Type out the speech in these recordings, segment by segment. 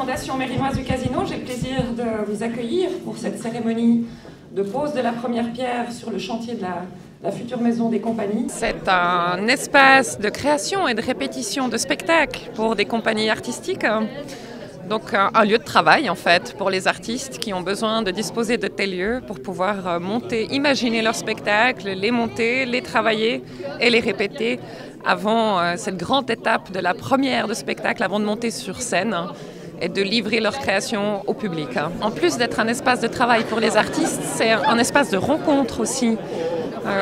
Fondation Mérinoise du Casino, j'ai le plaisir de vous accueillir pour cette cérémonie de pose de la première pierre sur le chantier de la future maison des compagnies. C'est un espace de création et de répétition de spectacles pour des compagnies artistiques. Donc un lieu de travail en fait pour les artistes qui ont besoin de disposer de tels lieux pour pouvoir monter, imaginer leurs spectacles, les monter, les travailler et les répéter avant cette grande étape de la première de spectacle, avant de monter sur scène et de livrer leur création au public. En plus d'être un espace de travail pour les artistes, c'est un espace de rencontre aussi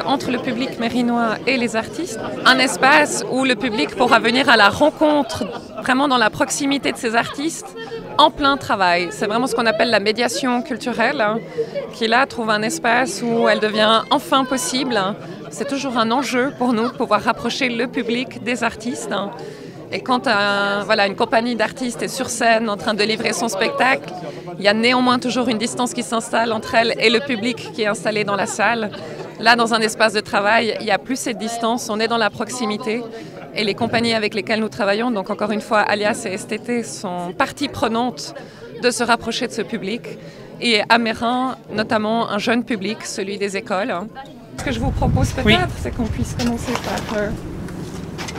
entre le public mérinois et les artistes. Un espace où le public pourra venir à la rencontre, vraiment dans la proximité de ces artistes, en plein travail. C'est vraiment ce qu'on appelle la médiation culturelle, qui là trouve un espace où elle devient enfin possible. C'est toujours un enjeu pour nous de pouvoir rapprocher le public des artistes. Et quand une compagnie d'artistes est sur scène en train de livrer son spectacle, il y a néanmoins toujours une distance qui s'installe entre elle et le public qui est installé dans la salle. Là, dans un espace de travail, il n'y a plus cette distance, on est dans la proximité. Et les compagnies avec lesquelles nous travaillons, donc encore une fois, Alias et STT, sont partie prenante de se rapprocher de ce public. Et à Meyrin, notamment un jeune public, celui des écoles. Ce que je vous propose peut-être, c'est qu'on puisse commencer par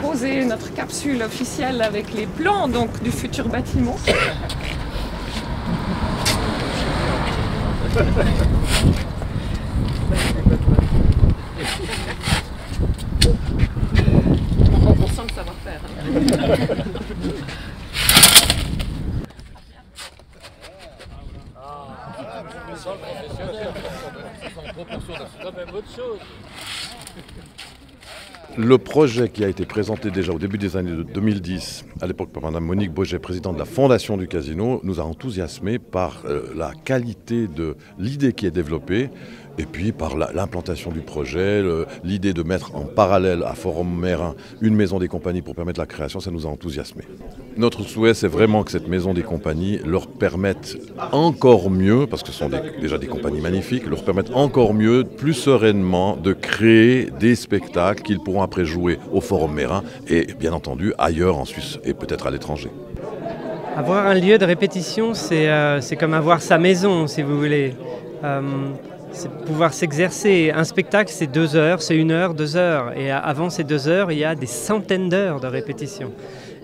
poser notre capsule officielle avec les plans donc, du futur bâtiment. On sent le savoir-faire. Le projet qui a été présenté déjà au début des années 2010, à l'époque par Mme Monique Boget, présidente de la Fondation du Casino, nous a enthousiasmés par la qualité de l'idée qui est développée et puis par l'implantation du projet, l'idée de mettre en parallèle à Forum Meyrin une maison des compagnies pour permettre la création, ça nous a enthousiasmés. Notre souhait, c'est vraiment que cette maison des compagnies leur permette encore mieux, parce que ce sont déjà des compagnies magnifiques, leur permette encore mieux, plus sereinement, de créer des spectacles qu'ils pourront après jouer au Forum Meyrin et bien entendu ailleurs en Suisse et peut-être à l'étranger. Avoir un lieu de répétition, c'est comme avoir sa maison, si vous voulez. C'est pouvoir s'exercer. Un spectacle, c'est 2 heures, c'est 1 heure, 2 heures. Et avant ces 2 heures, il y a des centaines d'heures de répétition.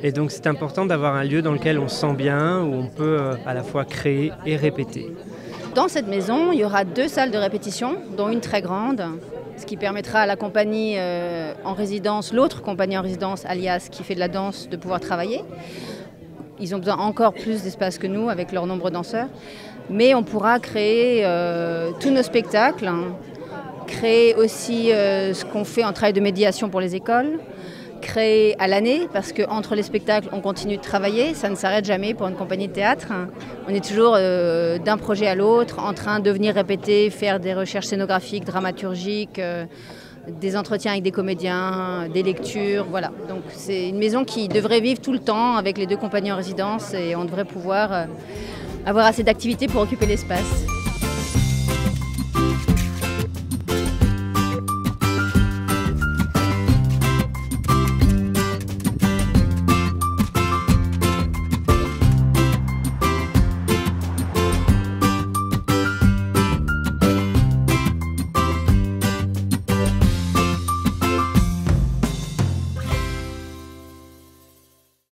Et donc c'est important d'avoir un lieu dans lequel on se sent bien, où on peut à la fois créer et répéter. Dans cette maison, il y aura 2 salles de répétition, dont une très grande, ce qui permettra à la compagnie en résidence, l'autre compagnie en résidence, Alias, qui fait de la danse, de pouvoir travailler. Ils ont besoin encore plus d'espace que nous, avec leur nombre de danseurs. Mais on pourra créer tous nos spectacles, créer aussi ce qu'on fait en travail de médiation pour les écoles, créer à l'année, parce qu'entre les spectacles, on continue de travailler, ça ne s'arrête jamais pour une compagnie de théâtre. On est toujours d'un projet à l'autre, en train de venir répéter, faire des recherches scénographiques, dramaturgiques, des entretiens avec des comédiens, des lectures, voilà. Donc c'est une maison qui devrait vivre tout le temps avec les 2 compagnies en résidence et on devrait pouvoir avoir assez d'activités pour occuper l'espace.